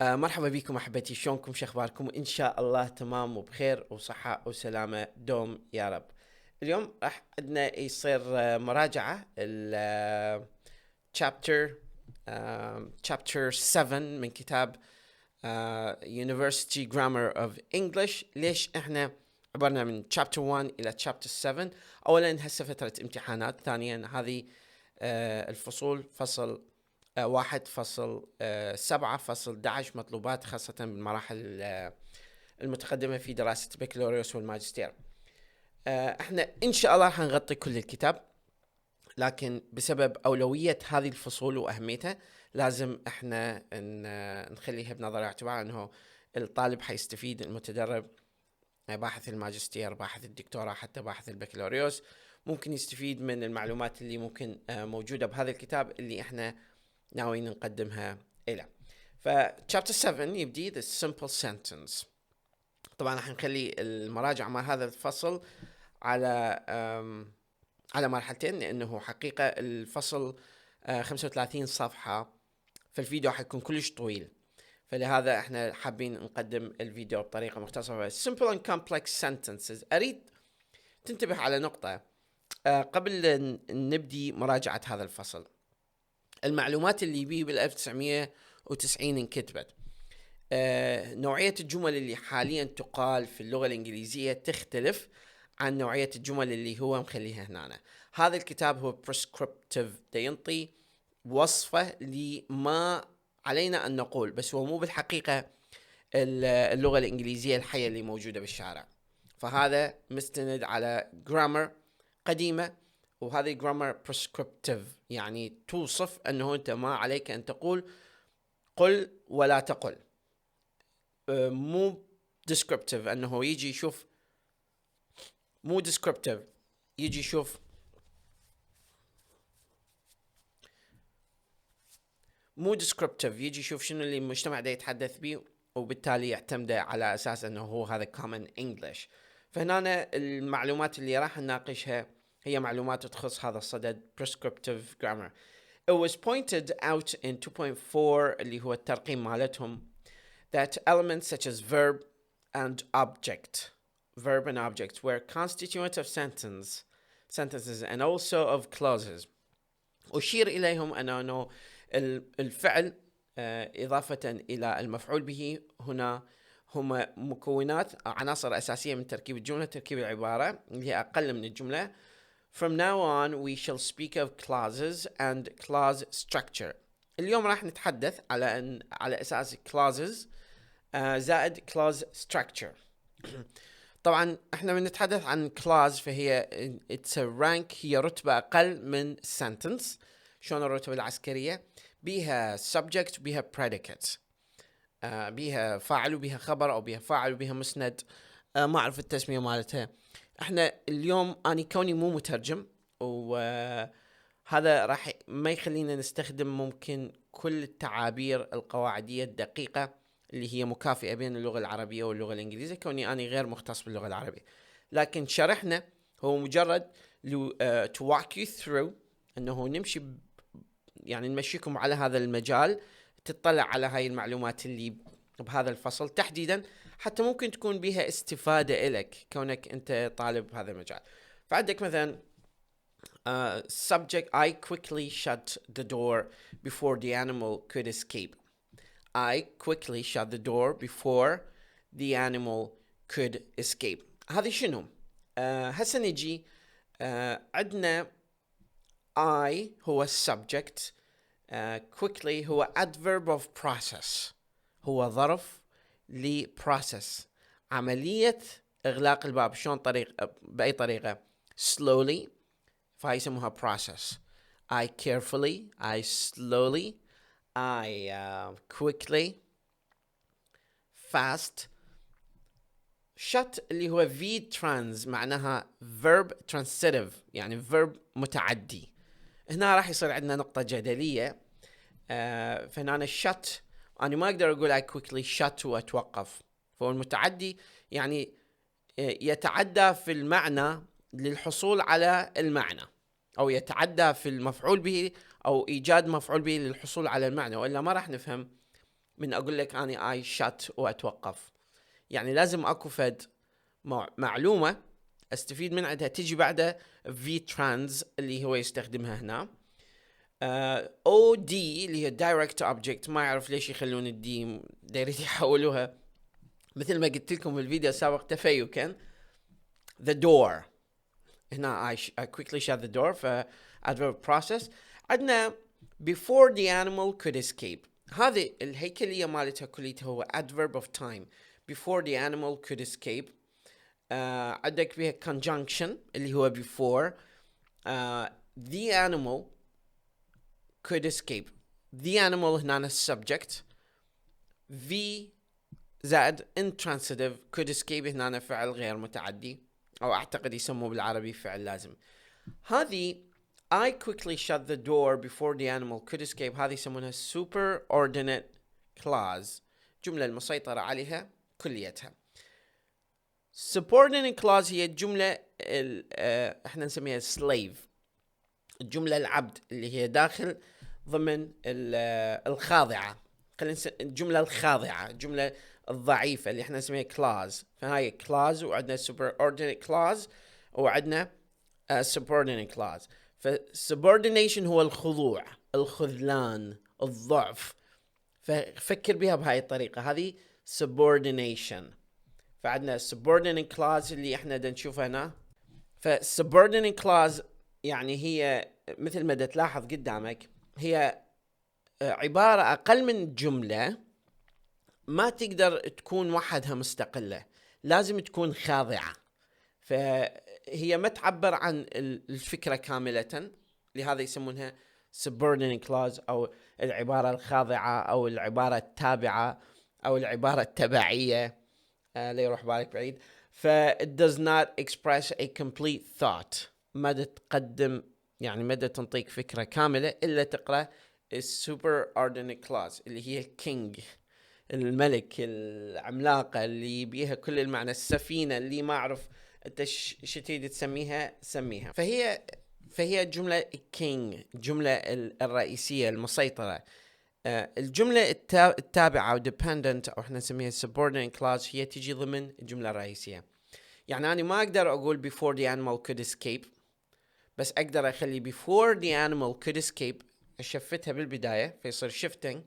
مرحبا بكم أحبتي، شلونكم؟ شخباركم؟ إن شاء الله تمام وبخير وصحة وسلامة دوم يا رب. اليوم راح عندنا يصير مراجعة ال chapter chapter 7 من كتاب University Grammar of English. ليش احنا عبرنا من chapter 1 إلى chapter 7؟ أولا هسه فترة امتحانات، ثانيا هذه الفصول فصل 1 فصل 7 فصل 11 مطلوبات خاصة بالمراحل المتقدمة في دراسة البكالوريوس والماجستير. احنا ان شاء الله راح نغطي كل الكتاب، لكن بسبب أولوية هذه الفصول وأهميتها لازم احنا نخليها بنظر الاعتبار انه الطالب حيستفيد، المتدرب باحث الماجستير باحث الدكتوراه حتى باحث البكالوريوس ممكن يستفيد من المعلومات اللي ممكن موجودة بهذا الكتاب اللي احنا ناويين نقدمها إلى. فchapter 7 يبدي the simple sentence. طبعا راح نخلي المراجعة مع هذا الفصل على مرحلتين، لأنه حقيقة الفصل 35 صفحة، فالفيديو حيكون كلش طويل، فلهذا احنا حابين نقدم الفيديو بطريقة مختصرة. simple and complex sentences. أريد تنتبه على نقطة قبل أن نبدي مراجعة هذا الفصل. المعلومات اللي بيه بال1990 انكتبت، نوعية الجمل اللي حاليا تقال في اللغة الإنجليزية تختلف عن نوعية الجمل اللي هو مخليها هنا. هذا الكتاب هو prescriptive، دا ينطي وصفة لما علينا أن نقول، بس هو مو بالحقيقة اللغة الإنجليزية الحية اللي موجودة بالشارع. فهذا مستند على grammar قديمة، وهذه grammar prescriptive، يعني توصف أنه أنت ما عليك أن تقول قل ولا تقل. مو descriptive أنه يجي يشوف، مو descriptive يجي يشوف، مو descriptive يجي يشوف شنو اللي المجتمع دا يتحدث به، وبالتالي يعتمد على أساس أنه هو هذا common English. فهنا المعلومات اللي راح نناقشها هي معلومات تخص هذا الصدد prescriptive grammar. It was pointed out in 2.4 اللي هو الترقيم مالتهم that elements such as verb and object were constituent of sentences and also of clauses. أشير إليهم أنه الفعل إضافة إلى المفعول به هنا هما مكونات عناصر أساسية من تركيب الجملة، تركيب العبارة اللي هي أقل من الجملة. From now on we shall speak of clauses and clause structure. اليوم راح نتحدث على أساس clauses زائد clause structure. طبعا احنا بنتحدث عن clause فهي it's a rank، هي رتبة أقل من sentence. شلون الرتبة العسكرية؟ بيها subject وبيها predicate، بيها فاعل وبيها خبر، أو بيها فاعل وبيها مسند، ما أعرف التسمية مالتها. احنا اليوم أنا كوني مو مترجم، وهذا راح ما يخلينا نستخدم ممكن كل التعابير القواعدية الدقيقة اللي هي مكافئة بين اللغة العربية واللغة الإنجليزية، كوني أنا غير مختص باللغة العربية. لكن شرحنا هو مجرد to walk you through، أنه نمشي يعني نمشيكم على هذا المجال، تطلع على هاي المعلومات اللي بهذا الفصل تحديدا، حتى ممكن تكون بها استفادة إلك كونك أنت طالب بهذا المجال. فعندك مثلا subject I quickly shut the door before the animal could escape. I quickly shut the door before the animal could escape. هذه شنو؟ هسه نجي عندنا I هو subject، quickly هو adverb of process، هو ظرف ل process، عملية إغلاق الباب. شلون بأي طريقة؟ slowly، فهي يسموها process. I carefully، I slowly، I quickly، fast. shut اللي هو v trans معناها verb transitive، يعني verb متعدي. هنا راح يصير عندنا نقطة جدلية. فهنا shut أنا ما أقدر أقول I quickly shut وأتوقف، فهو المتعدي يعني يتعدى في المعنى للحصول على المعنى، أو يتعدى في المفعول به، أو إيجاد مفعول به للحصول على المعنى، وإلا ما راح نفهم من اقول لك اني I shut واتوقف. يعني لازم اكو فد معلومة استفيد من عندها تجي بعدها في ترانز اللي هو يستخدمها هنا. او دي اللي هي دايركت اوبجكت، ما يعرف ليش يخلون الدي دايرين يحولوها مثل ما قلت لكم في الفيديو السابق تفيكا. the door هنا I quickly shut the door ف adverb process. عندنا before the animal could escape، هذه الهيكلية مالتها كليتها هو adverb of time. before the animal could escape. عندك فيها conjunction اللي هو before. the animal could escape. the animal هنا subject. v زائد intransitive could escape هنا فعل غير متعدي، أو أعتقد يسموه بالعربي فعل لازم. هذه I quickly shut the door before the animal could escape، هذه يسمونها superordinate clause، جملة المسيطرة عليها كليتها. subordinate clause هي الجملة احنا نسميها slave، الجملة العبد اللي هي داخل ضمن الخاضعة. الجملة الخاضعة، الجملة الضعيفة اللي احنا نسميها clause. فهاي clause وعندنا superordinate clause وعندنا subordinate clause. فsubordination هو الخضوع، الخذلان، الضعف. ففكر بها بهاي الطريقة، هذه subordination. فعندنا subordinate clause اللي احنا نشوفها هنا. فsubordinate clause يعني هي مثل ما تلاحظ قدامك هي عبارة أقل من جملة، ما تقدر تكون وحدها مستقلة، لازم تكون خاضعة. فهي ما تعبر عن الفكرة كاملة، لهذا يسمونها subordinate clause أو العبارة الخاضعة أو العبارة التابعة أو العبارة التبعية. لا يروح بالك بعيد. it does not express a complete thought، ما تقدم يعني ما تنطيك فكرة كاملة إلا تقرأ superordinate clause اللي هي الكينج، الملك العملاقة اللي بيها كل المعنى، السفينة اللي ما أعرف أنت شو تريد تسميها سميها. فهي جملة كينج، الجملة الرئيسية المسيطرة. الجملة التابعة أو dependent أو احنا نسميها subordinate clause هي تيجي ضمن الجملة الرئيسية. يعني أنا ما أقدر أقول before the animal could escape، بس أقدر أخلي before the animal could escape أشفتها بالبداية فيصير shifting.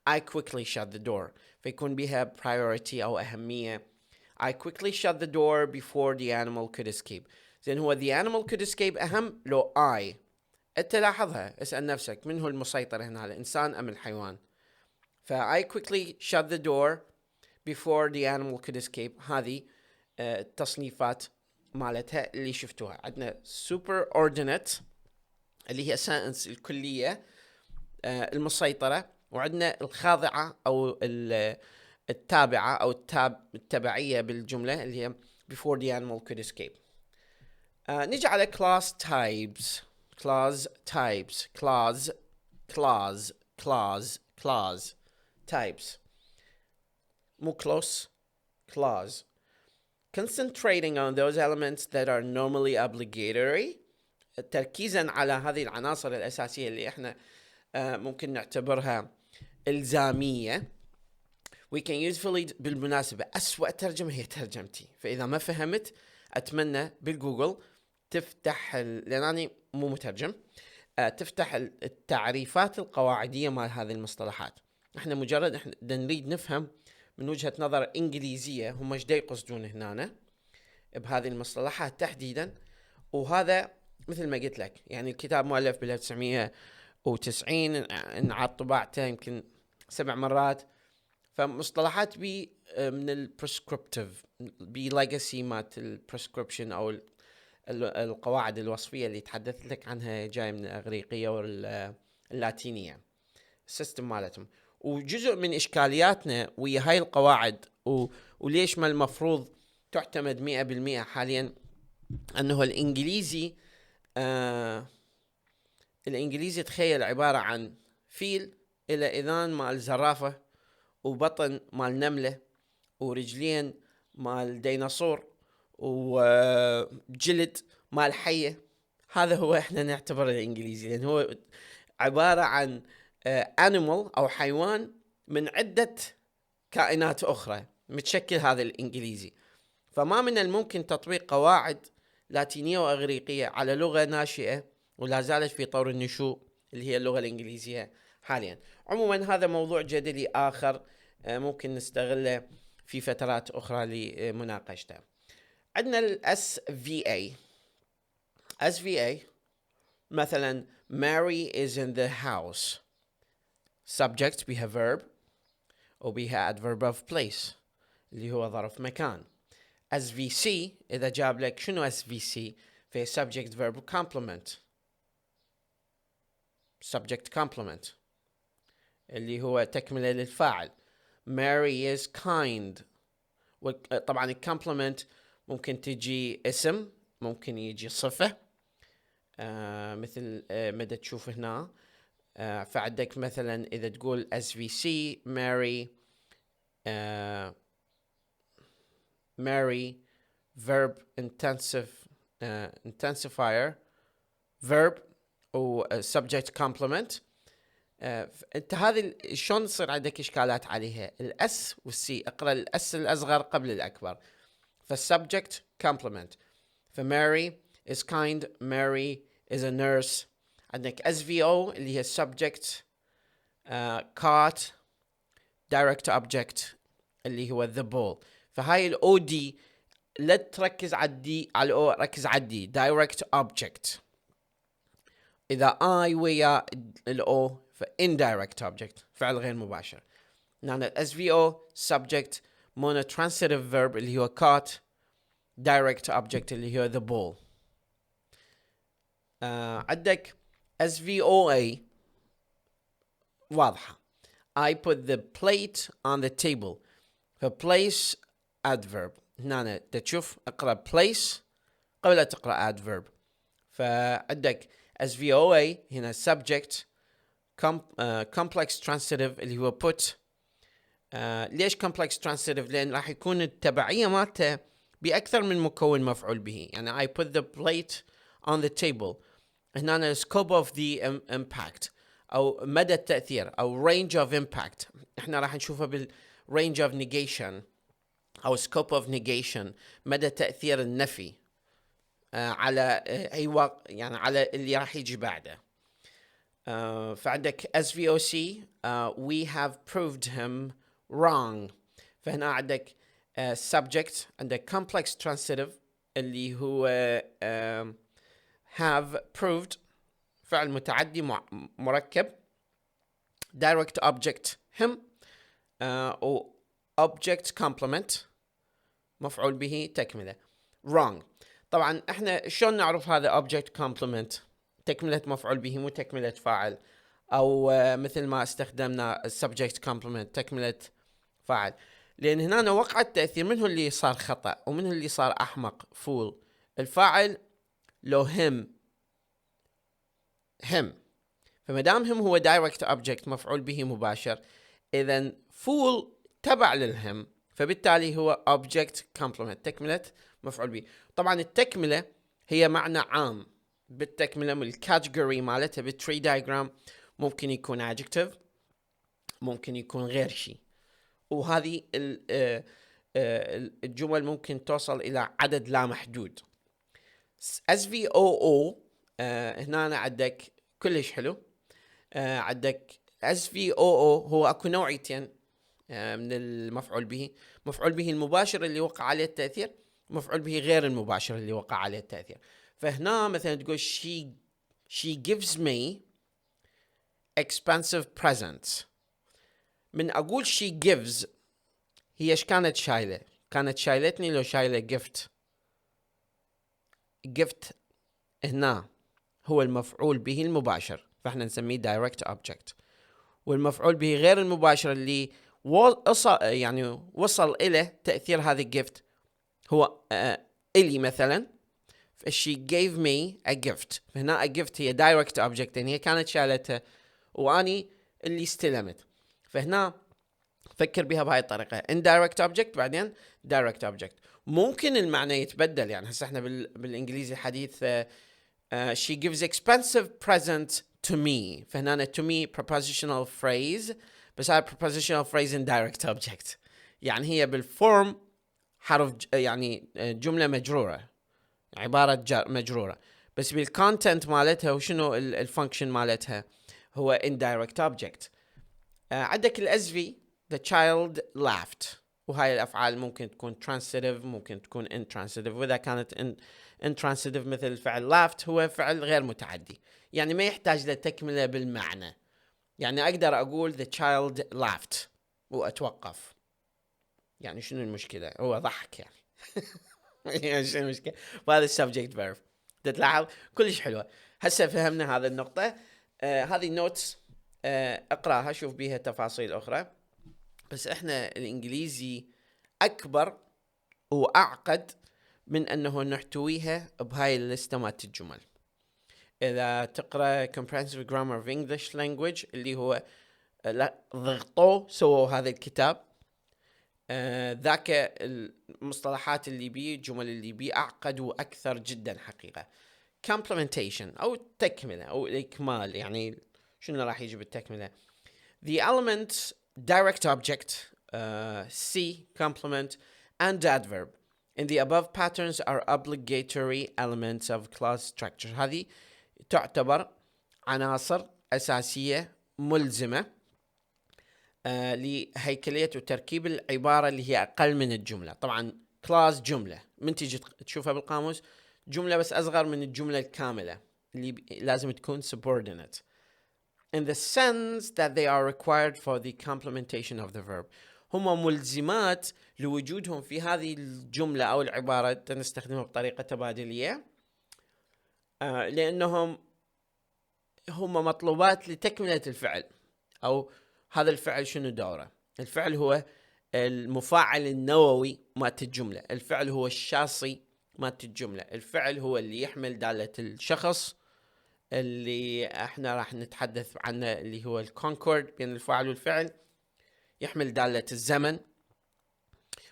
I quickly shut the door فيكون بها priority أو أهمية. I quickly shut the door before the animal could escape. زين هو the animal could escape أهم لو I. أنت لاحظها، اسأل نفسك من هو المسيطر هنا، الإنسان أم الحيوان؟ I quickly shut the door before the animal could escape. هذه التصنيفات مالتها اللي شفتوها. عندنا superordinate اللي هي سائنس الكلية المسيطرة، وعندنا الخاضعة أو التابعة أو التبعية بالجملة اللي هي before the animal could escape. نيجي على class types. clause types. مو close clause. Concentrating on those elements that are normally obligatory، تركيزا على هذه العناصر الأساسية اللي احنا ممكن نعتبرها إلزامية. we can usefully. بالمناسبة أسوأ ترجمة هي ترجمتي، فإذا ما فهمت أتمنى بالجوجل تفتح لأنني مو مترجم، تفتح التعريفات القواعدية مال هذه المصطلحات. احنا مجرد احنا نريد نفهم من وجهة نظر إنجليزية هم ايش دايقصدون هنا بهذه المصطلحات تحديدا. وهذا مثل ما قلت لك يعني الكتاب مؤلف ب 1990، انعاد طباعته يمكن 7 مرات. فمصطلحات بي من البريسكريبتيف بي ليجاسي مات البريسكريبشن او القواعد الوصفية اللي تحدثت لك عنها جاي من الإغريقية واللاتينية، السيستم مالتهم. وجزء من إشكالياتنا ويا هاي القواعد وليش ما المفروض تعتمد 100% حاليا أنه الإنجليزي الإنجليزي تخيل عبارة عن فيل إلى إذان مال زرافة وبطن مال نملة ورجلين مال ديناصور وجلد مال حية. هذا هو احنا نعتبر الإنجليزي، لأن هو عبارة عن animal أو حيوان من عدة كائنات أخرى متشكل هذا الإنجليزي. فما من الممكن تطبيق قواعد لاتينية وإغريقية على لغة ناشئة ولا زالت في طور النشوء اللي هي اللغة الإنجليزية حاليا. عموما هذا موضوع جدلي آخر ممكن نستغله في فترات أخرى لمناقشته. عندنا ال SVA. SVA مثلا Mary is in the house. subject بها verb وبها adverb of place اللي هو ظرف مكان. SVC إذا جاب لك شنو SVC في subject verb complement. subject complement اللي هو تكملة للفاعل. Mary is kind. طبعا الكومبلمنت ممكن تجي اسم، ممكن يجي صفة مثل مدى تشوف هنا. فعندك مثلا إذا تقول SVC Mary Mary verb intensifier verb و subject complement. انت هذه شلون تصير عندك اشكالات عليها؟ الاس والسي، اقرا الاس الاصغر قبل الاكبر. فالسبجكت complement. فماري is kind, Mary is a nurse. عندك SVO اللي هي subject caught direct object اللي هو the ball. فهاي الاو دي لا تركز على الدي، على الاو ركز على الدي direct object. اذا I ويا الاو ف indirect object فعل غير مباشر. نحن SVO subject monotransitive verb اللي هو caught direct object اللي هو the ball. عندك SVOA واضحة. I put the plate on the table. ف place adverb. هنا تشوف اقرأ place قبل لا تقرأ adverb. فعندك SVOA هنا subject complex transitive اللي هو put. ليش complex transitive؟ لأن راح يكون التبعية مالته بأكثر من مكون مفعول به. يعني I put the plate on the table. هنا scope of the impact أو مدى التأثير أو range of impact. احنا راح نشوفه بال range of negation أو scope of negation، مدى تأثير النفي على أي يعني على اللي راح يجي بعده. فعندك SVOC we have proved him wrong. فهنا عندك subject، عندك complex transitive اللي هو have proved فعل متعدي مركب. direct object him و object complement مفعول به تكملة. wrong. طبعا احنا شلون نعرف هذا object complement؟ تكملة مفعول به مو تكملة فاعل، او مثل ما استخدمنا subject complement تكملة فاعل. لان هنا وقع التأثير، من هو اللي صار خطأ ومن هو اللي صار احمق فول؟ الفاعل لو هم. فمدام هم هو direct object مفعول به مباشر، اذا فول تبع للهم، فبالتالي هو object complement تكملة مفعول به. طبعا التكملة هي معنى عام بالتكملة من الكاتيجوري مالتها بالتري دايجرام. ممكن يكون adjective، ممكن يكون غير شيء، وهذه الجمل ممكن توصل إلى عدد لا محدود. SVOO هنا عندك كلش حلو. عندك SVOO هو اكو نوعيتين من المفعول به. مفعول به المباشر اللي وقع عليه التأثير، مفعول به غير المباشر اللي وقع عليه التأثير. فهنا مثلا تقول she gives me expensive presents. من اقول she gives، هي ايش كانت شايله؟ كانت شايلتني لو شايله gift هنا هو المفعول به المباشر، فاحنا نسميه direct object. والمفعول به غير المباشر اللي وصل إلى تأثير هذا الجفت هو إلي مثلا. she gave me a gift. فهنا a gift هي direct object، يعني هي كانت شالتها وأني اللي استلمت. فهنا فكر بها بهاي الطريقة، indirect object بعدين direct object. ممكن المعنى يتبدل، يعني هسه احنا بالإنجليزي الحديث she gives expensive presents to me. فهنا to me prepositional phrase بس هاي prepositional phrase indirect object، يعني هي بالفورم حرف يعني جملة مجرورة، عبارة مجرورة، بس بالcontent مالتها وشنو الفانكشن مالتها هو indirect object. عندك الأزفي the child laughed، وهاي الأفعال ممكن تكون transitive ممكن تكون intransitive، وإذا كانت intransitive مثل الفعل laughed هو فعل غير متعدي، يعني ما يحتاج لتكملة بالمعنى، يعني أقدر أقول the child laughed وأتوقف، يعني شنو المشكلة؟ هو ضحك يعني. يعني شنو المشكلة؟ وهذا subject verb. تلاحظ كلش حلوة. هسه فهمنا هذا النقطة. هذه النوتس اقراها شوف بيها تفاصيل أخرى. بس احنا الإنجليزي أكبر وأعقد من أنه نحتويها بهاي الليستة مالت الجمل. إذا تقرأ Comprehensive Grammar of English Language اللي هو ضغطوه سووا هذا الكتاب، ذاك المصطلحات اللي بيه الجمل اللي بيه أعقد وأكثر جدا حقيقة. Complementation أو التكملة أو الإكمال، يعني شنو راح يجي بالتكملة؟ The elements direct object, C complement and adverb in the above patterns are obligatory elements of clause structure. هذه تعتبر عناصر أساسية ملزمة لهيكلية وتركيب العبارة اللي هي أقل من الجملة. طبعا clause جملة من تيجي تشوفها بالقاموس جملة بس أصغر من الجملة الكاملة اللي لازم تكون subordinate in the sense that they are required for the complementation of the verb. هم ملزمات لوجودهم في هذه الجملة أو العبارة، نستخدمها بطريقة تبادلية لأنهم هم مطلوبات لتكملة الفعل، أو هذا الفعل شنو دوره؟ الفعل هو المفاعل النووي مالت الجملة، الفعل هو الشاصي مالت الجملة، الفعل هو اللي يحمل دالة الشخص اللي احنا راح نتحدث عنه اللي هو الكونكورد بين الفاعل والفعل، يحمل دالة الزمن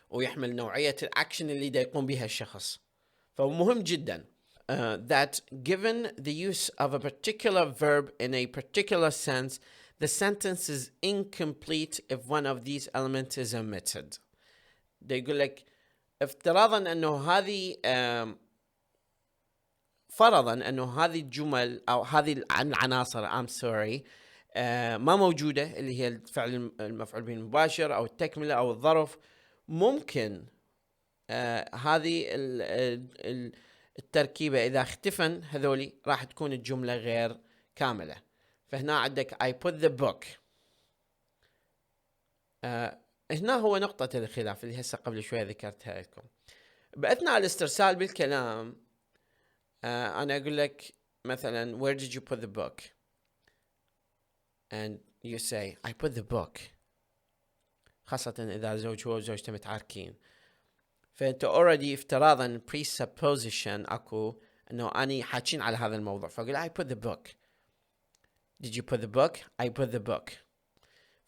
ويحمل نوعية الأكشن اللي دا يقوم بها الشخص. فمهم جدا that given the use of a particular verb in a particular sense, the sentence is incomplete if one of these elements is omitted. دا يقول لك افتراضا انه هذه فرضا انه هذه الجمل او هذه العناصر ما موجودة، اللي هي الفعل المفعول به المباشر او التكملة او الظرف، ممكن هذه التركيبة اذا اختفن هذولي راح تكون الجملة غير كاملة. فهنا عندك I put the book، هنا هو نقطة الخلاف اللي هسه قبل شوية ذكرتها لكم. بأثناء الاسترسال بالكلام أنا أقول لك مثلا where did you put the book and you say I put the book، خاصة إذا زوج هو وزوجته متعاركين، فأنت already افتراضا presupposition أكو أنه أني حاكين على هذا الموضوع، فأقول I put the book. Did you put the book? I put the book.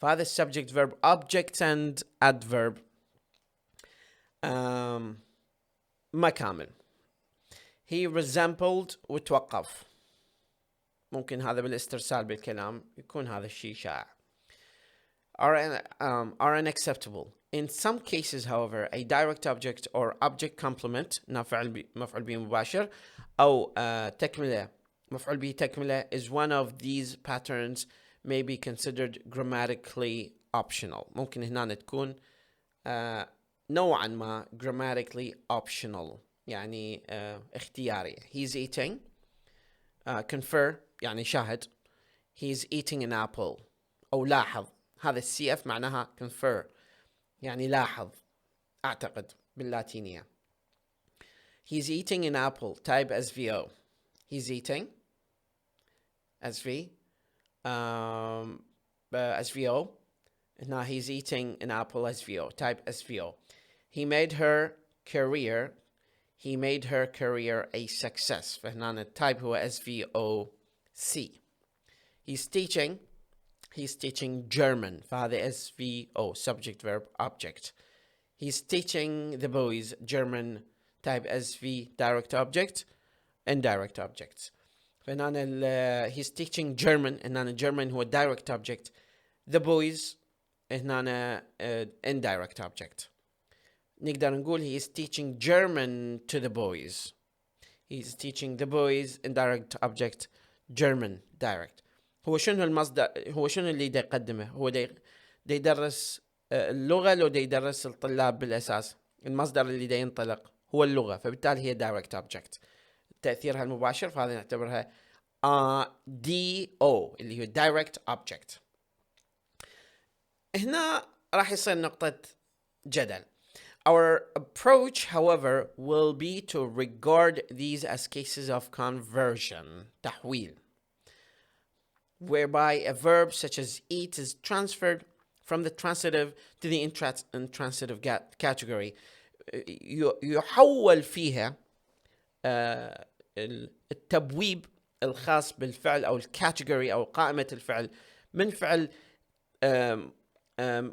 فهذا subject verb object and adverb ما كامل. He resembled وتوقف، ممكن هذا بالاسترسال بالكلام يكون هذا الشيء شائع. Are unacceptable. In some cases, however, a direct object or object complement مفعول به مباشر أو تكملة مفعول به تكملة is one of these patterns may be considered grammatically optional. ممكن هنا تكون نوعا ما grammatically optional، يعني اختياري. He's eating confer يعني شاهد. He's eating an apple أو لاحظ، هذا CF معناها confer يعني لاحظ أعتقد باللاتينية. He's eating an apple type SVO. He's eating SV SVO. Now he's eating an apple SVO type SVO. He made her career a success. فهنا التايب هو SVOC. He's teaching German. فهذا SVO subject verb object. He's teaching the boys German type SV direct object indirect objects. فهنا he's teaching German، هنا German هو direct object. The boys هنا indirect object. نقدر نقول he is teaching German to the boys. He is teaching the boys indirect object German direct. هو شنو المصدر؟ هو شنو اللي دا يقدمه؟ هو دا يدرس اللغة لو دا يدرس الطلاب بالأساس. المصدر اللي دا ينطلق هو اللغة، فبالتالي هي direct object. تأثيرها المباشر فهذا نعتبرها DO اللي هو direct object. هنا راح يصير نقطة جدل. Our approach, however, will be to regard these as cases of conversion, تحويل, whereby a verb such as eat is transferred from the transitive to the intransitive category. يحول فيها التبويب الخاص بالفعل أو الكاتيجوري أو قائمة الفعل من فعل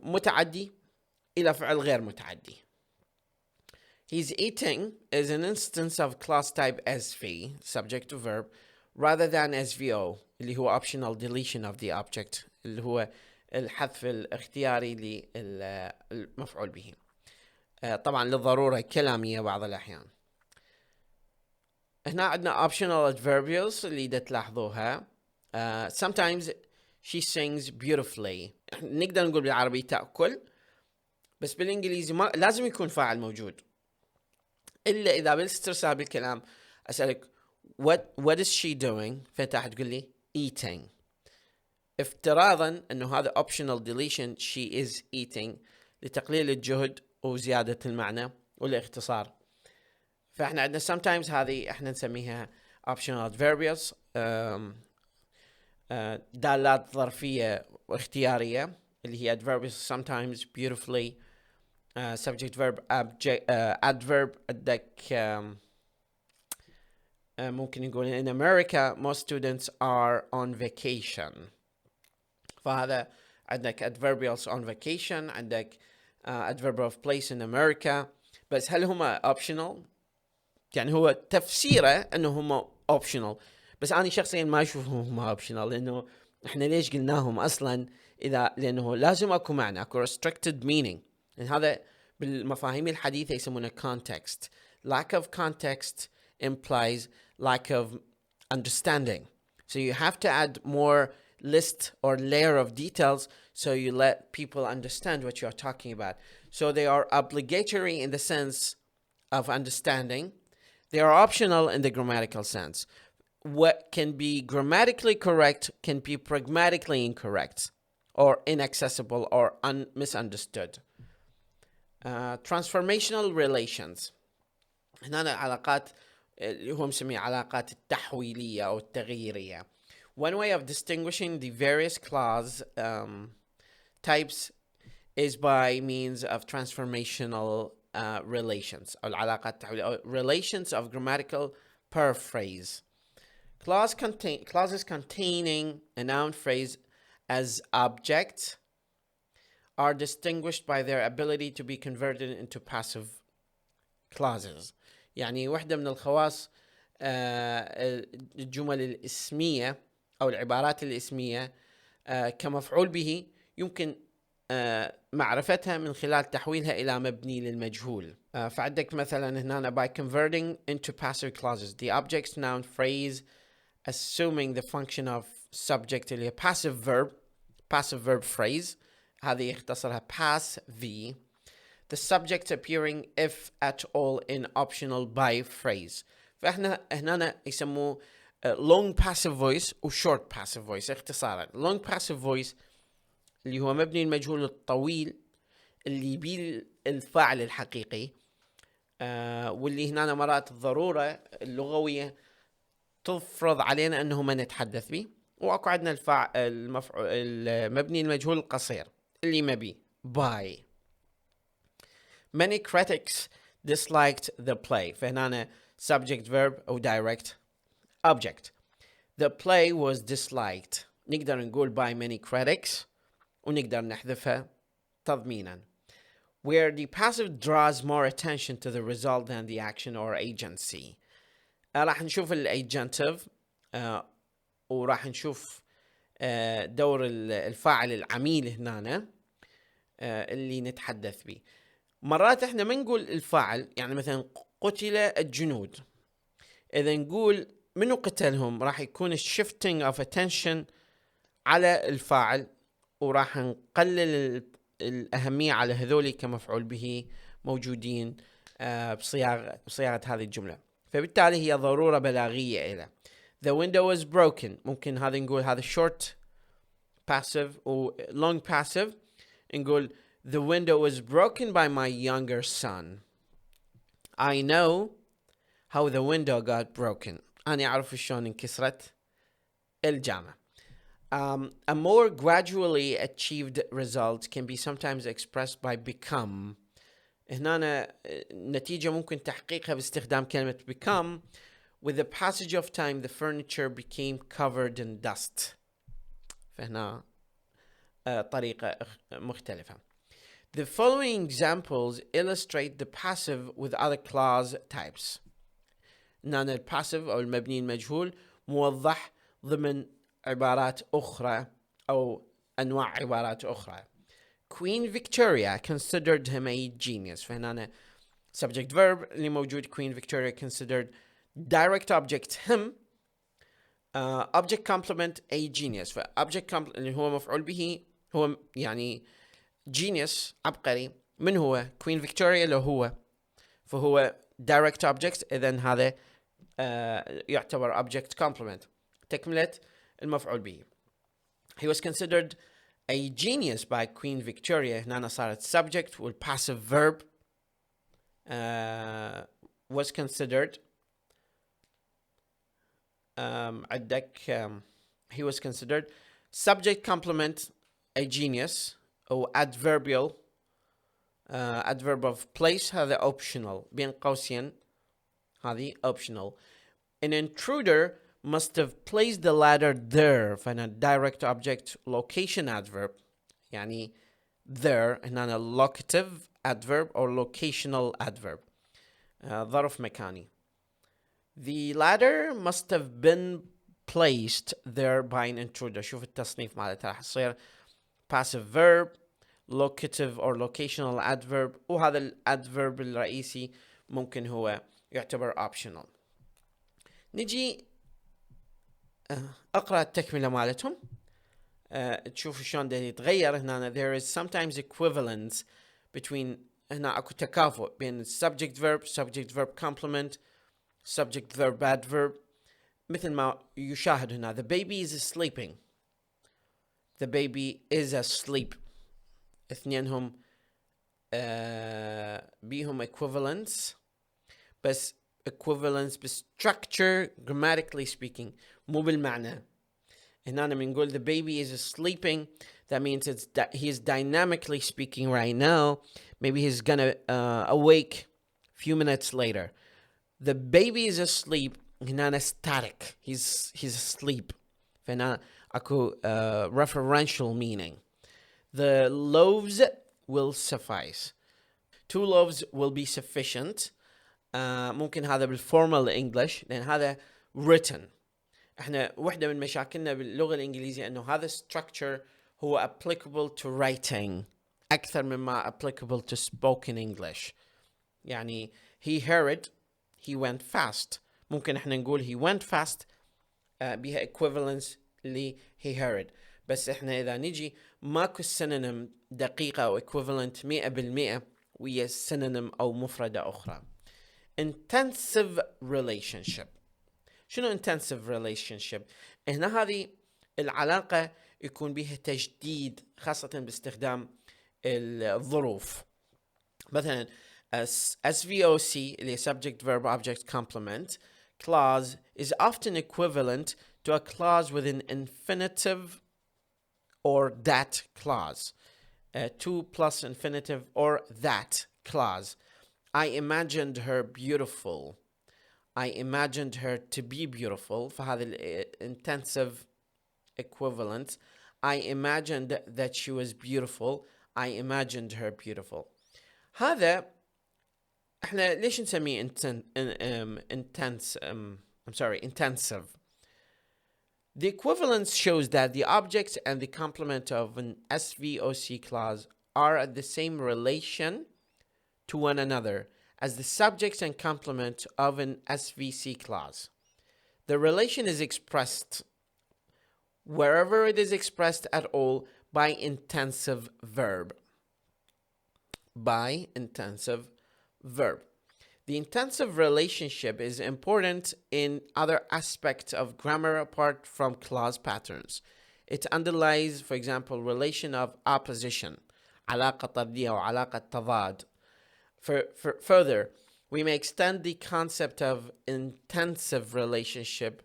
متعدي إلى فعل غير متعدي. He's eating is an instance of class type SV, subject to verb, rather than SVO, اللي هو optional deletion of the object, اللي هو الحذف الاختياري للمفعول به. طبعا للضرورة كلامية بعض الأحيان. هنا عندنا optional adverbials اللي تلاحظوها. Sometimes she sings beautifully. نقدر نقول بالعربي تأكل، بس بالإنجليزي ما لازم يكون فاعل موجود. إلا إذا بالاسترسال بالكلام أسألك what is she doing، فأنت حتقول لي eating. افتراضا أنه هذا optional deletion she is eating لتقليل الجهد وزيادة المعنى والاختصار. فإحنا عندنا sometimes هذه إحنا نسميها optional adverbials، دالات ظرفية واختيارية اللي هي adverbials sometimes, beautifully, subject verb adverb. عندك ممكن نقول in America most students are on vacation. فهذا عندك adverbials on vacation، عندك adverb of place in America. بس هل هما optional؟ يعني هو تفسيره انه هما optional، بس انا شخصيا ما اشوفهم هما optional، لانه احنا ليش قلناهم اصلا؟ لانه لازم اكو معنى، اكو restricted meaning. يعني هذا بالمفاهيم الحديثة يسمونه context. Lack of context implies lack of understanding. So you have to add more list or layer of details so you let people understand what you're talking about. So they are obligatory in the sense of understanding. They are optional in the grammatical sense. What can be grammatically correct can be pragmatically incorrect or inaccessible or misunderstood. Transformational relations. هنا العلاقات اللي هو مسميها علاقات التحويلية أو التغييرية. One way of distinguishing the various clause types is by means of transformational relations أو العلاقات التحويلية أو relations of grammatical paraphrase. Clauses containing a noun phrase as object are distinguished by their ability to be converted into passive clauses. يعني واحدة من الخواص الجمل الاسمية أو العبارات الاسمية كمفعول به يمكن معرفتها من خلال تحويلها إلى مبني للمجهول. فعندك مثلا هنا by converting into passive clauses the object's noun phrase assuming the function of subject اللي هي passive verb phrase، هذه يختصرها pass v. The subject appearing if at all in optional by phrase. فإحنا هنا يسموه long passive voice و short passive voice اختصارا. long passive voice اللي هو مبني المجهول الطويل اللي يبي الفاعل الحقيقي، واللي هنا مرات الضرورة اللغوية تفرض علينا أنه ما نتحدث به. وأكو عندنا المبني المجهول القصير اللي ما بي by. Many critics disliked the play. فهنا subject verb أو direct object. The play was disliked. نقدر نقول by many critics ونقدر نحذفها تضمينا. Where the passive draws more attention to the result than the action or agency. راح نشوف الاجنتيف وراح نشوف دور الفاعل العميل هنا. اللي نتحدث به. مرات احنا ما نقول الفاعل، يعني مثلا قتل الجنود، اذا نقول منو قتلهم راح يكون shifting of attention على الفاعل، وراح نقلل الأهمية على هذولي كمفعول به موجودين بصياغة هذه الجملة. فبالتالي هي ضرورة بلاغية إلى the window was broken. ممكن هذا نقول هذا short passive و long passive، نقول the window was broken by my younger son. I know how the window got broken. أنا أعرف شلون انكسرت الجامة. A more gradually achieved result can be sometimes expressed by become. هنا نتيجة ممكن تحقيقها باستخدام كلمة become. With the passage of time, the furniture became covered in dust. فهنا طريقة مختلفة. The following examples illustrate the passive with other clause types. هنا الباسيف أو المبني المجهول موضح ضمن عبارات أخرى أو أنواع عبارات أخرى. Queen Victoria considered him a genius. فهنا subject verb اللي موجود Queen Victoria considered direct object him object complement a genius. object complement اللي هو مفعول به هو يعني genius عبقري. من هو؟ Queen Victoria اللي هو، فهو direct object، إذن هذا يعتبر object complement تكملة المفعول به. He was considered a genius by Queen Victoria. هنا صارت subject والpassive verb was considered. عندك he was considered subject complement a genius أو adverbial adverb of place هذا optional بين قوسين هذه optional. An intruder must have placed the ladder there. فهنا direct object location adverb يعني there هنا locative adverb or locational adverb ظرف مكاني. The ladder must have been placed there by an intruder. شوف التصنيف مالتها راح تصير passive verb locative or locational adverb، وهذا الادفيرب الرئيسي ممكن هو يعتبر optional. نجي اقرا التكمله مالتهم تشوفوا شلون ده يتغير. هنا there is sometimes equivalence between، هنا اكو تكافؤ بين subject verb complement subject verb adverb، مثل ما يشاهد هنا the baby is sleeping. the baby is asleep. اثنينهم بيهم equivalence، بس equivalence بالstructure grammatically speaking مو بالمعنى. هنا بنقول the baby is sleeping، that means he is dynamically speaking right now. Maybe he's gonna awake few minutes later. The baby is asleep هنا static، he's asleep. فهنا اكو referential meaning. The loaves will suffice. 2 loaves will be sufficient. ممكن هذا بالformal English لأن هذا written. احنا واحدة من مشاكلنا باللغة الإنجليزية أنه هذا structure هو applicable to writing أكثر مما applicable to spoken English. يعني he hurried, he went fast. ممكن احنا نقول he went fast بها equivalence ل he hurried، بس احنا إذا نجي ماكو synonym دقيقة أو equivalent 100% ويا synonym أو مفردة أخرى. intensive relationship. شنو intensive relationship؟ هنا هذه العلاقة يكون بها تجديد خاصة باستخدام الظروف. مثلا SVOC اللي subject verb object complement clause is often equivalent to a clause with an infinitive or that clause. To plus infinitive or that clause. I imagined her beautiful. I imagined her to be beautiful. فهذا intensive equivalent. I imagined that she was beautiful. I imagined her beautiful. هذا احنا ليش نسميه intensive. The equivalence shows that the object and the complement of an SVOC clause are at the same relation to one another as the subject and complement of an SVC clause. The relation is expressed wherever it is expressed at all by intensive verb. By intensive verb. The intensive relationship is important in other aspects of grammar apart from clause patterns. It underlies, for example, relation of opposition, علاقة طردية أو علاقة تضاد. Further, we may extend the concept of intensive relationship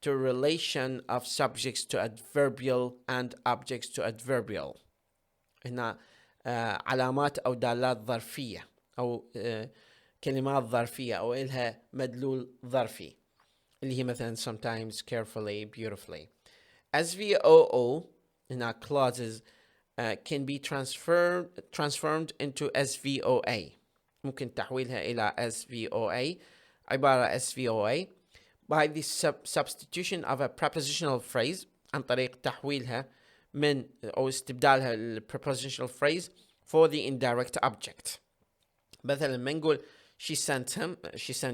to relation of subjects to adverbial and objects to adverbial. هنا علامات أو دالات ظرفية أو كلمات ظرفية أو إلها مدلول ظرفي اللي هي مثلا sometimes, carefully, beautifully. SVOO هنا clauses can be transformed into SVOA. ممكن تحويلها إلى SVOA. عبارة SVOA by the substitution of a prepositional phrase عن طريق تحويلها من أو استبدالها ال prepositional phrase for the indirect object. مثلا ما نقول she sent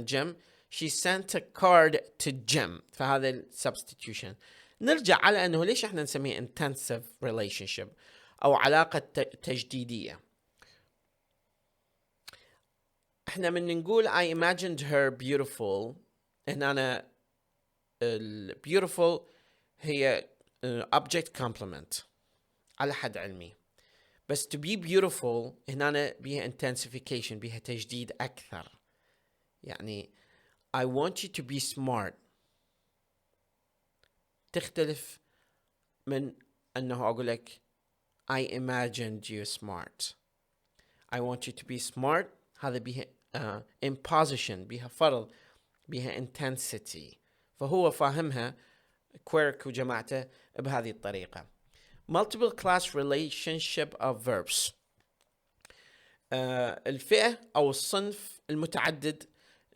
Jim, she sent a card to Jim. فهذا ال substitution. نرجع على أنه ليش احنا نسميه intensive relationship أو علاقة تجديدية. احنا من نقول I imagined her beautiful، هنا أنا beautiful هي object complement على حد علمي، بس to be beautiful هنا بيها intensification، بيها تجديد أكثر. يعني I want you to be smart تختلف من أنه أقول لك I imagined you smart. I want you to be smart هذا بيها imposition، بيها فرض، بيها intensity. فهو فاهمها كويرك وجماعته بهذه الطريقة. Multiple class relationship of verbs. الفئة أو الصنف المتعدد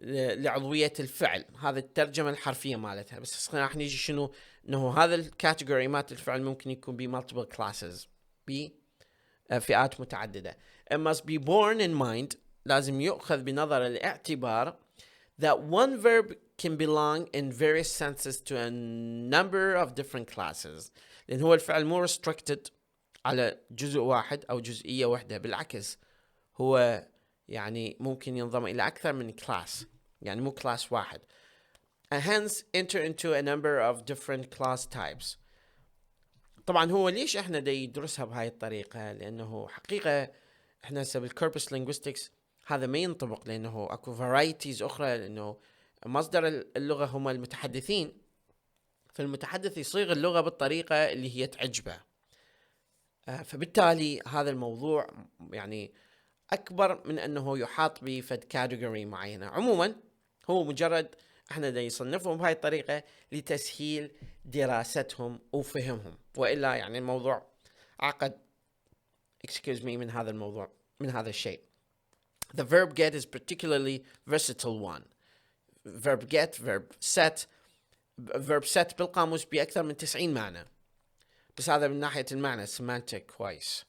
لعضوية الفعل، هذا الترجمة الحرفية مالتها. بس راح نيجي شنو إنه هذا الكاتيجوري مالت الفعل ممكن يكون ب multiple classes، بفئات متعددة. It must be borne in mind، لازم يؤخذ بنظر الاعتبار that one verb can belong in various senses to a number of different classes. لأن هو الفعل مو restricted على جزء واحد أو جزئية واحدة، بالعكس هو يعني ممكن ينضم إلى أكثر من class، يعني مو class واحد. And hence enter into a number of different class types. طبعا هو ليش احنا دا ندرسها بهاي الطريقة؟ لأنه حقيقة احنا هسه بالكوربس linguistics هذا ما ينطبق، لأنه أكو varieties أخرى، لأنه مصدر اللغة هم المتحدثين، فالمتحدث يصيغ اللغة بالطريقة اللي هي تعجبه. فبالتالي هذا الموضوع يعني أكبر من أنه يحاط بفد كاتيجوري معينة. عموما هو مجرد احنا دا يصنفهم بهاي الطريقة لتسهيل دراستهم وفهمهم، وإلا يعني الموضوع عقد من هذا الموضوع، من هذا الشيء. The verb get is particularly versatile one. Verb get, verb set بالقاموس بأكثر من 90 معنى، بس هذا من ناحية المعنى semantic كويس.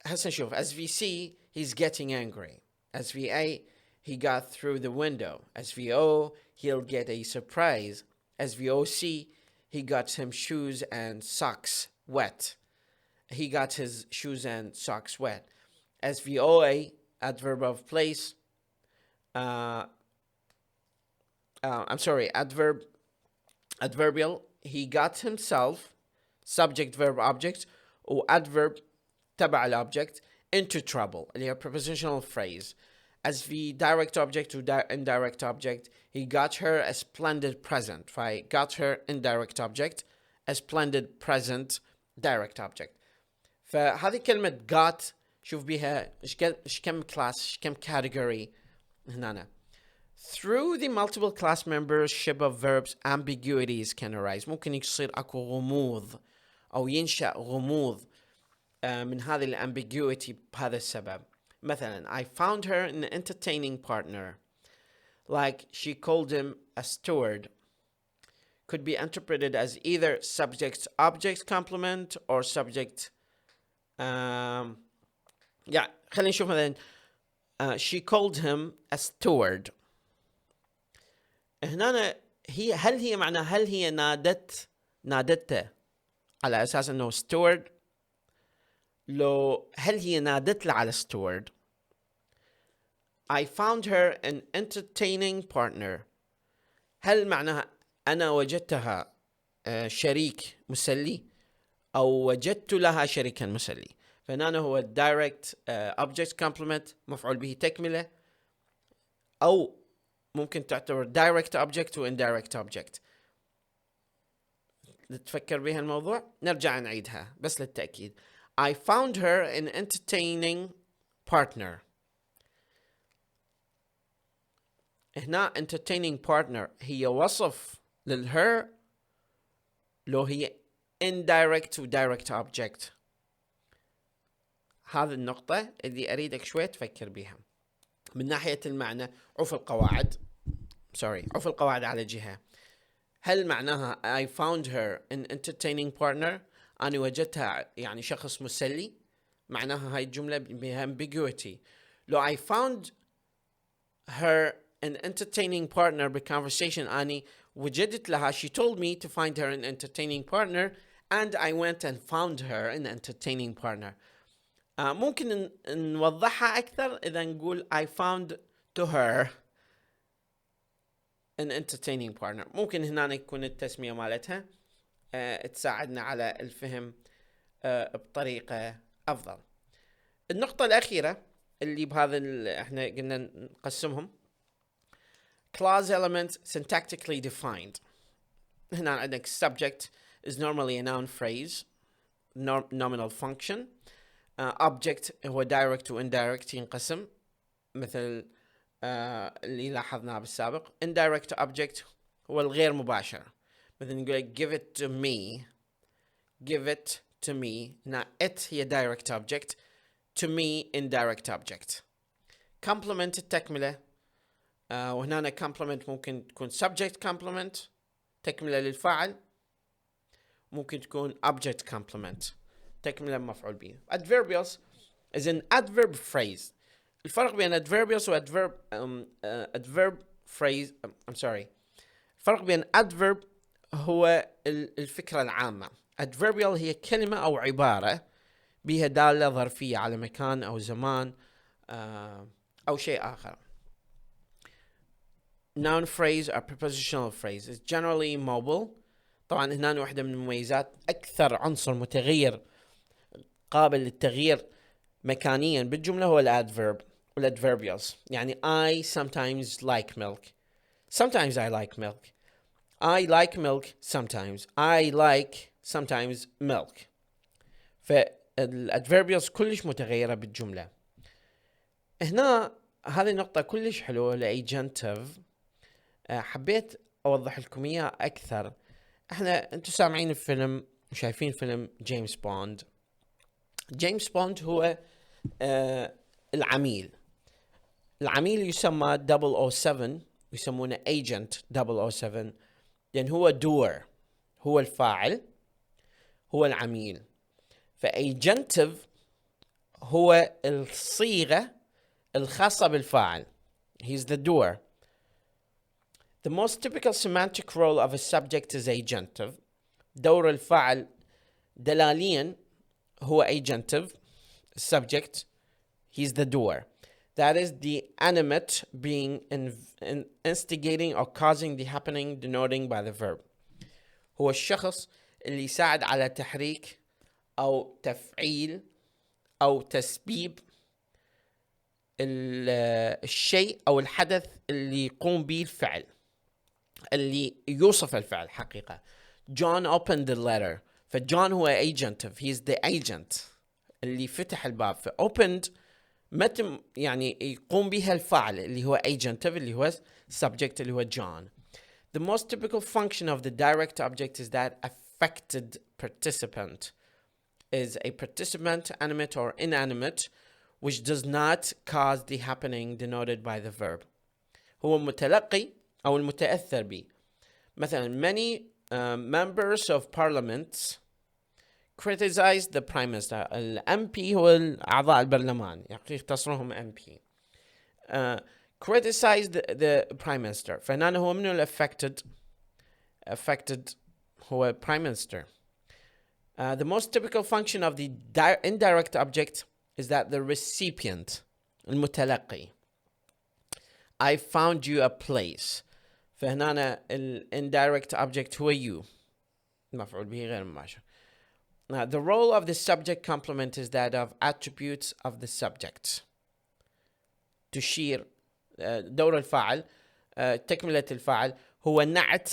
هسه نشوف SVC he's getting angry. SVA he got through the window. SVO he'll get a surprise. SVOC he got him shoes and socks wet. He got his shoes and socks wet. SVOA adverb of place. Adverbial he got himself, subject verb object or adverb تبع الobject, into trouble اللي هي prepositional phrase. As the direct object or indirect object he got her a splendid present. I got her indirect object, a splendid present direct object. فهذه كلمة got شوف بيها إيش كم class إيش كم category هنا. Through the multiple class membership of verbs ambiguities can arise. ممكن يصير أكو غموض أو ينشأ غموض من هذه الambiguity بهذا السبب. مثلا I found her an entertaining partner. Like she called him a steward. could be interpreted as either subject-object complement or subject. خلينا نشوف مثلا she called him a steward. هنا هل هي معناها هل هي نادته على أساس أنه steward؟ لو هل هي نادت له على steward. I found her an entertaining partner. هل معناها أنا وجدتها شريك مسلي أو وجدت لها شريكا مسلي؟ فهنا هو direct object complement مفعول به تكملة، أو ممكن تعتبر direct object و indirect object. نتفكر بها الموضوع، نرجع نعيدها بس للتأكيد. I found her an entertaining partner. هنا entertaining partner هي وصف للher لو هي indirect و direct object. هذه النقطة اللي أريدك شوي تفكر بها من ناحية المعنى. عف القواعد على جهة. هل معناها I found her an entertaining partner؟ أنا وجدتها يعني شخص مسلي. معناها هاي الجملة بها ambiguity. لو I found her an entertaining partner بالconversation أني وجدت لها she told me to find her an entertaining partner and I went and found her an entertaining partner. ممكن نوضحها أكثر إذا نقول I found to her an entertaining partner. ممكن هنا يكون التسمية مالتها تساعدنا على الفهم بطريقة أفضل. النقطة الأخيرة اللي بهذا احنا قلنا نقسمهم clause elements syntactically defined. هنا عندك subject is normally a noun phrase nominal function. object هو direct و indirect ينقسم مثل اللي لاحظناه بالسابق. indirect object هو الغير مباشر، مثل نقول give it to me. هنا it هي direct object، to me indirect object. complement التكملة، وهنا complement ممكن تكون subject complement تكملة للفاعل، ممكن تكون object complement تكملة مفعول به. adverbials is an adverb phrase. الفرق بين adverbials و adverb phrase الفرق بين adverb هو الفكرة العامة. adverbial هي كلمة أو عبارة بها دالة ظرفية على مكان أو زمان أو شيء آخر. noun phrase or prepositional phrase is generally mobile. طبعا هنا واحدة من المميزات أكثر عنصر متغير قابل للتغيير مكانيا بالجملة هو الادفيرب والadverbials. يعني I sometimes like milk. Sometimes I like milk. I like milk sometimes. I like sometimes milk. فالadverbials كلش متغيرة بالجملة. هنا هذه النقطة كلش حلوة لأيجنتيف. حبيت أوضح لكم إياها أكثر. أنتم سامعين الفيلم وشايفين فيلم جيمس بوند. جيمس بوند هو العميل يسمى 007، يسمونه agent 007 لأن هو doer، هو الفاعل، هو العميل. فايجنتيف هو الصيغة الخاصة بالفاعل. He's the doer. The most typical semantic role of a subject is agentive. دور الفاعل دلاليا هو agentive. Subject, he's the doer. That is the animate being instigating or causing the happening denoting by the verb. هو الشخص اللي يساعد على تحريك أو تفعيل أو تسبيب الشيء أو الحدث اللي يقوم به الفعل، اللي يوصف الفعل حقيقة. John opened the letter. فجون هو agentive. He is the agent اللي فتح الباب. opened متى يعني يقوم بها الفاعل اللي هو agentive اللي هو subject اللي هو John. The most typical function of the direct object is that affected participant is a participant, animate or inanimate, which does not cause the happening denoted by the verb. هو المتلقي أو المتأثر به. مثلا many members of parliament criticize the prime minister. ال MP هو أعضاء البرلمان يختصرهم MP. Criticize the prime minister. فهنا هو منو ال affected هو prime minister. The most typical function of the indirect object is that the recipient المتلقي. I found you a place. فهنا ال indirect object هو you. مفعول به غير مباشر. The role of the subject complement is that of attributes of the subject. تشير دور الفاعل تكملة الفاعل هو نعت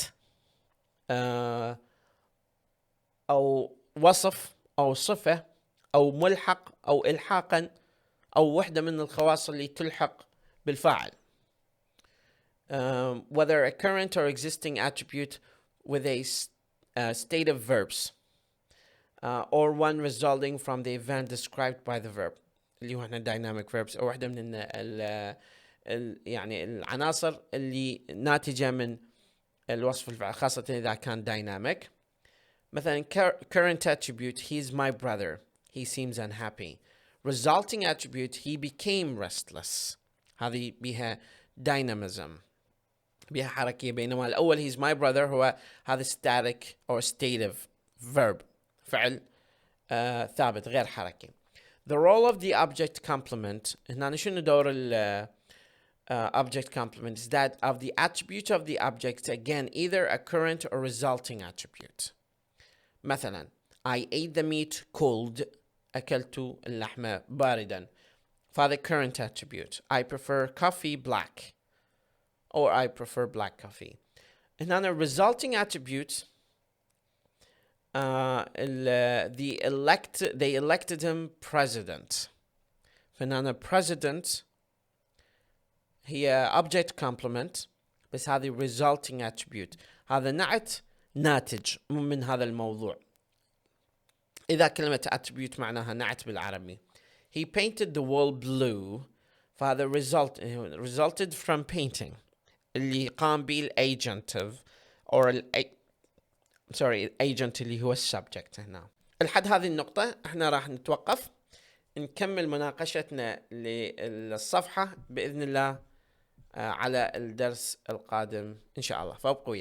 أو وصف أو صفة أو ملحق أو إلحاقا أو وحدة من الخواص اللي تلحق بالفاعل. Whether a current or existing attribute with a state of verbs or one resulting from the event described by the verb اللي هو احنا dynamic verbs أو واحدة من يعني العناصر اللي ناتجة من الوصف الفعل خاصة إذا كان dynamic. مثلا current attribute he's my brother, he seems unhappy. Resulting attribute he became restless. هذه بها dynamism, بها حركية. بينما الأول he's my brother هو هذا static or stative verb, فعل ثابت غير حركي. The role of the object complement, هنا شنو دور ال object complement, is that of the attribute of the object, again either a current or resulting attribute. مثلا I ate the meat cold, أكلت اللحم باردا. For the current attribute I prefer coffee black, or I prefer black coffee. هنا resulting attribute they elected him president. فهنا president هي object complement بس هذه resulting attribute. هذا نعت ناتج من هذا الموضوع. إذا كلمة attribute معناها نعت بالعربي. He painted the wall blue. فهذا resulted from painting اللي قام به agent of or agent اللي هو subject. هنا لحد هذه النقطة احنا راح نتوقف نكمل مناقشتنا للصفحة بإذن الله على الدرس القادم إن شاء الله. فابقوا